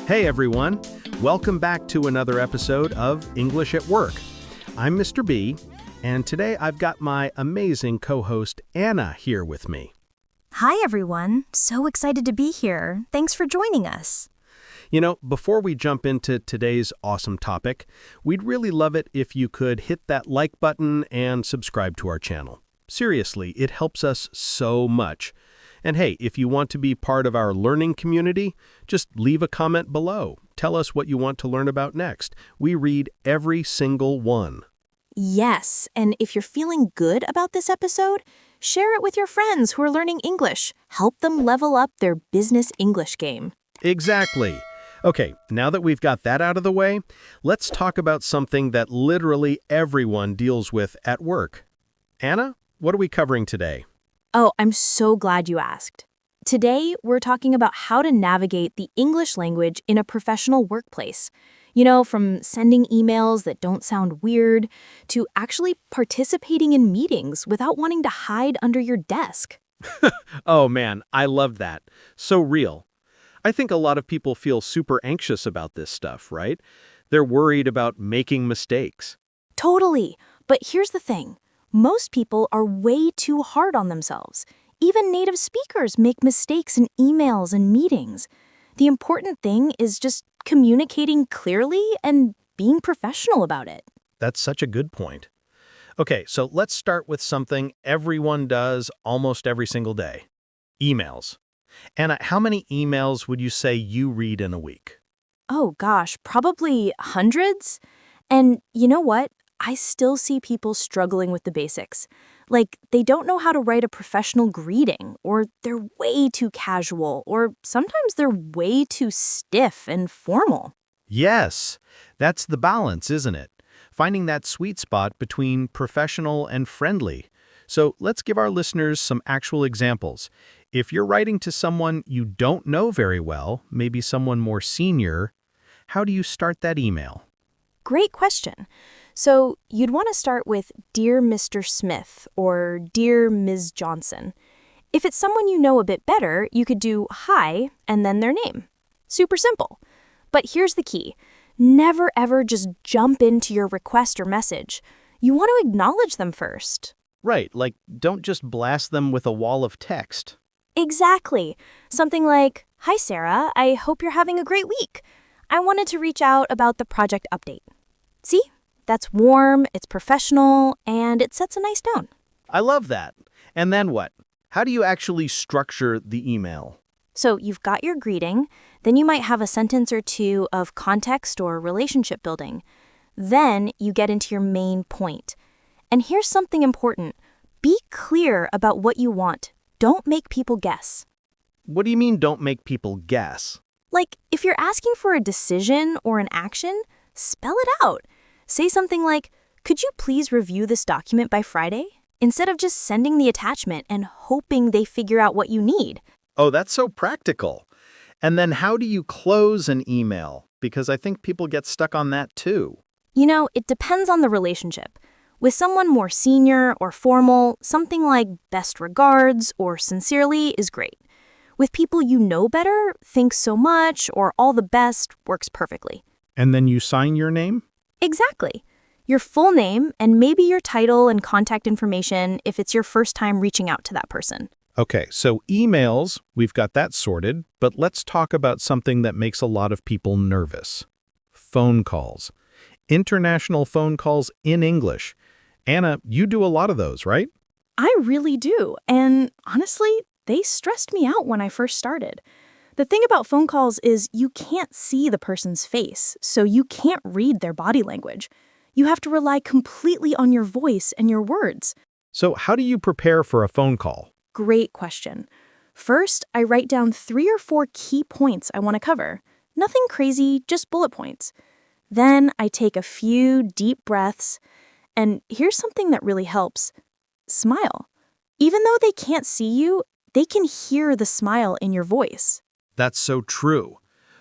Hey everyone, welcome back to another episode of English at Work. I'm Mr. B, and today I've got my amazing co-host Anna here with me. Hi everyone, so excited to be here. Thanks for joining us. You know, before we jump into today's awesome topic, we'd really love it if you could hit that like button and subscribe to our channel. Seriously, it helps us so much. And hey, if you want to be part of our learning community, just leave a comment below. Tell us what you want to learn about next. We read every single one. Yes, and if you're feeling good about this episode, share it with your friends who are learning English. Help them level up their business English game. Exactly. Okay, now that we've got that out of the way, let's talk about something that literally everyone deals with at work. Anna, what are we covering today? Oh, I'm so glad you asked. Today, we're talking about how to navigate the English language in a professional workplace. You know, from sending emails that don't sound weird to actually participating in meetings without wanting to hide under your desk. Oh man, I love that. So real. I think a lot of people feel super anxious about this stuff, right? They're worried about making mistakes. Totally. But here's the thing. Most people are way too hard on themselves. Even native speakers make mistakes in emails and meetings. The important thing is just communicating clearly and being professional about it. That's such a good point. Okay, so let's start with something everyone does almost every single day. Emails. Anna, how many emails would you say you read in a week? Oh gosh, probably hundreds. And you know what? I still see people struggling with the basics. Like, they don't know how to write a professional greeting, or they're way too casual, or sometimes they're way too stiff and formal. Yes, that's the balance, isn't it? Finding that sweet spot between professional and friendly. So let's give our listeners some actual examples. If you're writing to someone you don't know very well, maybe someone more senior, how do you start that email? Great question. So you'd want to start with Dear Mr. Smith or Dear Ms. Johnson. If it's someone you know a bit better, you could do hi and then their name. Super simple. But here's the key. Never ever just jump into your request or message. You want to acknowledge them first. Right, like don't just blast them with a wall of text. Exactly. Something like, Hi Sarah, I hope you're having a great week. I wanted to reach out about the project update. See? That's warm, it's professional, and it sets a nice tone. I love that. And then what? How do you actually structure the email? So you've got your greeting, then you might have a sentence or two of context or relationship building. Then you get into your main point. And here's something important. Be clear about what you want. Don't make people guess. What do you mean don't make people guess? Like, if you're asking for a decision or an action, spell it out. Say something like, could you please review this document by Friday? Instead of just sending the attachment and hoping they figure out what you need. Oh, that's so practical. And then how do you close an email? Because I think people get stuck on that too. You know, it depends on the relationship. With someone more senior or formal, something like best regards or sincerely is great. With people you know better, thanks so much or all the best works perfectly. And then you sign your name? Exactly. Your full name and maybe your title and contact information if it's your first time reaching out to that person. Okay, so emails, we've got that sorted, but let's talk about something that makes a lot of people nervous. Phone calls. International phone calls in English. Anna, you do a lot of those, right? I really do. And honestly, they stressed me out when I first started. The thing about phone calls is you can't see the person's face, so you can't read their body language. You have to rely completely on your voice and your words. So how do you prepare for a phone call? Great question. First, I write down 3 or 4 key points I want to cover. Nothing crazy, just bullet points. Then I take a few deep breaths, and here's something that really helps. Smile. Even though they can't see you, they can hear the smile in your voice. That's so true.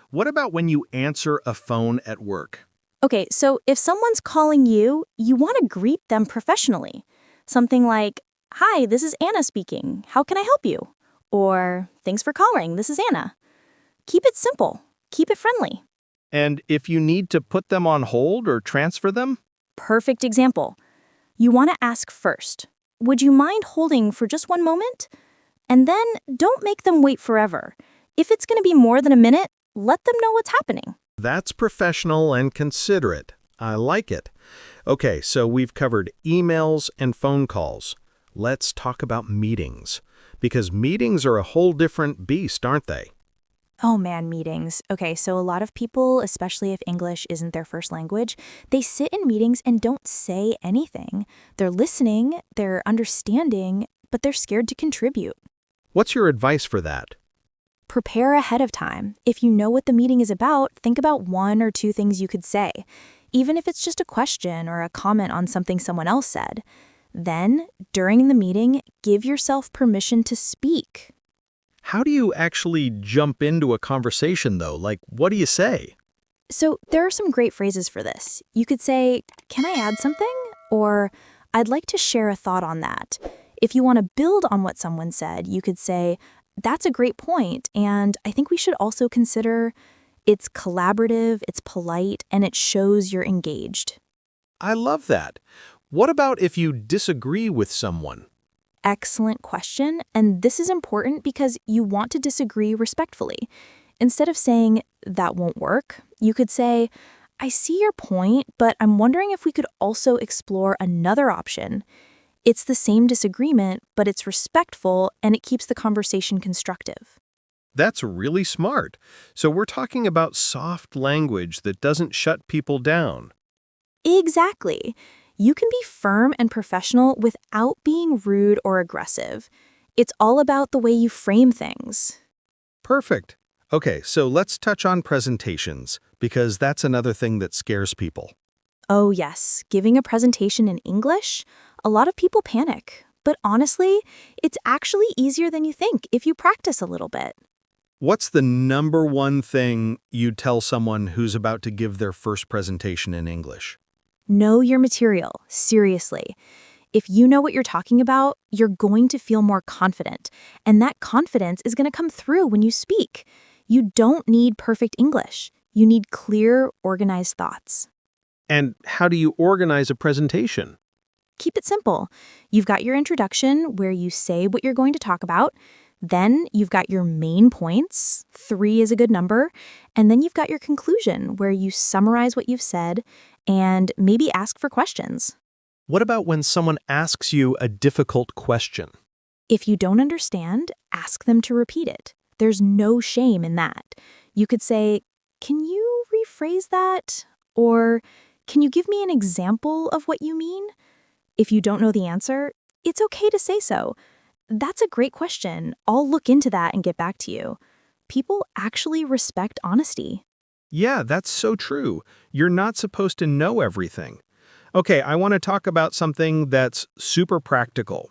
What about when you answer a phone at work? Okay, so if someone's calling you, you want to greet them professionally. Something like, Hi, this is Anna speaking. How can I help you? Or, Thanks for calling. This is Anna. Keep it simple. keep it friendly. And if you need to put them on hold or transfer them? Perfect example. You want to ask first, would you mind holding for just one moment? And then don't make them wait forever. If it's going to be more than a minute, let them know what's happening. That's professional and considerate. I like it. Okay, so we've covered emails and phone calls. Let's talk about meetings. Because meetings are a whole different beast, aren't they? Oh man, meetings. Okay, so a lot of people, especially if English isn't their first language, they sit in meetings and don't say anything. They're listening, they're understanding, but they're scared to contribute. What's your advice for that? Prepare ahead of time. If you know what the meeting is about, think about one or two things you could say, even if it's just a question or a comment on something someone else said. Then, during the meeting, give yourself permission to speak. How do you actually jump into a conversation, though? Like, what do you say? So, there are some great phrases for this. You could say, "Can I add something?" Or, "I'd like to share a thought on that." If you want to build on what someone said, you could say, "That's a great point, and I think we should also consider." It's collaborative, it's polite, and it shows you're engaged. I love that. What about if you disagree with someone? Excellent question, and this is important because you want to disagree respectfully. Instead of saying, "That won't work," you could say, "I see your point, but I'm wondering if we could also explore another option." It's the same disagreement, but it's respectful and it keeps the conversation constructive. That's really smart. So we're talking about soft language that doesn't shut people down. Exactly. You can be firm and professional without being rude or aggressive. It's all about the way you frame things. Perfect. Okay, so let's touch on presentations, because that's another thing that scares people. Oh, yes, giving a presentation in English? A lot of people panic. But honestly, it's actually easier than you think if you practice a little bit. What's the number one thing you'd tell someone who's about to give their first presentation in English? Know your material, seriously. If you know what you're talking about, you're going to feel more confident, and that confidence is going to come through when you speak. You don't need perfect English. You need clear, organized thoughts. And how do you organize a presentation? Keep it simple. You've got your introduction where you say what you're going to talk about. Then you've got your main points, 3 is a good number, and then you've got your conclusion where you summarize what you've said and maybe ask for questions. What about when someone asks you a difficult question? If you don't understand, ask them to repeat it. There's no shame in that. You could say, "Can you rephrase that?" Or, "Can you give me an example of what you mean?" If you don't know the answer, it's okay to say so. "That's a great question. I'll look into that and get back to you." People actually respect honesty. Yeah, that's so true. You're not supposed to know everything. Okay, I want to talk about something that's super practical.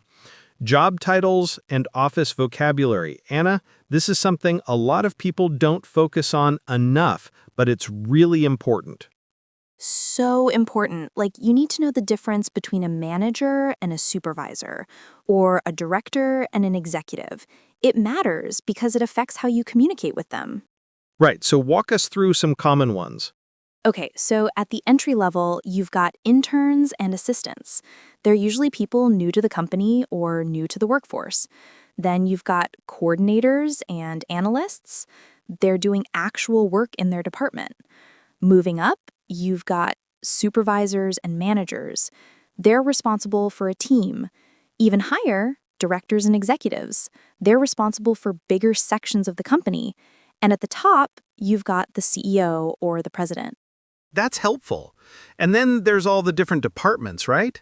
Job titles and office vocabulary. Anna, this is something a lot of people don't focus on enough, but it's really important. So important. Like, you need to know the difference between a manager and a supervisor, or a director and an executive. It matters because it affects how you communicate with them. Right, so walk us through some common ones. Okay, so at the entry level, you've got interns and assistants. They're usually people new to the company or new to the workforce. Then you've got coordinators and analysts. They're doing actual work in their department. Moving up, you've got supervisors and managers. They're responsible for a team. Even higher, directors and executives. They're responsible for bigger sections of the company. And at the top, you've got the CEO or the president. That's helpful. And then there's all the different departments, right?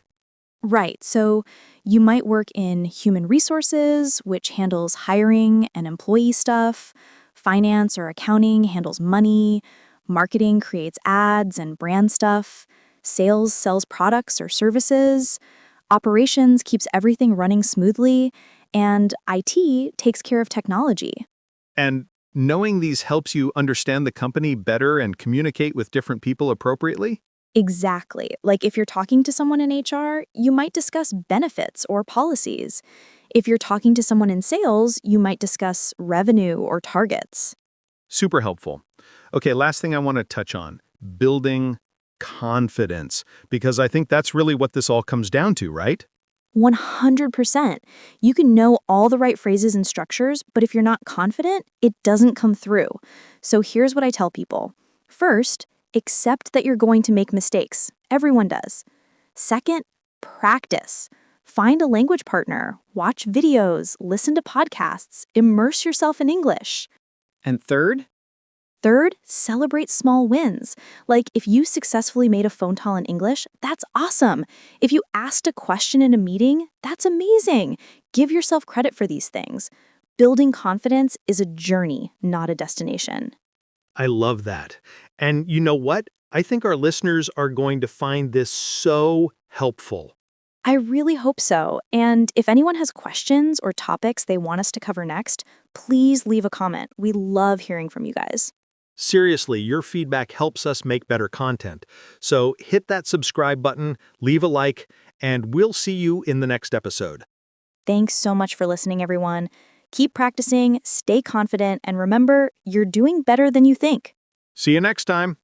Right, so you might work in human resources, which handles hiring and employee stuff. Finance or accounting handles money. Marketing creates ads and brand stuff. Sales sells products or services. Operations keeps everything running smoothly. And IT takes care of technology. And knowing these helps you understand the company better and communicate with different people appropriately? Exactly. Like if you're talking to someone in HR, you might discuss benefits or policies. If you're talking to someone in sales, you might discuss revenue or targets. Super helpful. Okay, last thing I want to touch on, building confidence, because I think that's really what this all comes down to, right? 100%. You can know all the right phrases and structures, but if you're not confident, it doesn't come through. So here's what I tell people. First, accept that you're going to make mistakes. Everyone does. Second, practice. Find a language partner, watch videos, listen to podcasts, immerse yourself in English. And third, Third, celebrate small wins. Like if you successfully made a phone call in English, that's awesome. If you asked a question in a meeting, that's amazing. Give yourself credit for these things. Building confidence is a journey, not a destination. I love that. And you know what? I think our listeners are going to find this so helpful. I really hope so. And if anyone has questions or topics they want us to cover next, please leave a comment. We love hearing from you guys. Seriously, your feedback helps us make better content. So hit that subscribe button, leave a like, and we'll see you in the next episode. Thanks so much for listening, everyone. Keep practicing, stay confident, and remember, you're doing better than you think. See you next time.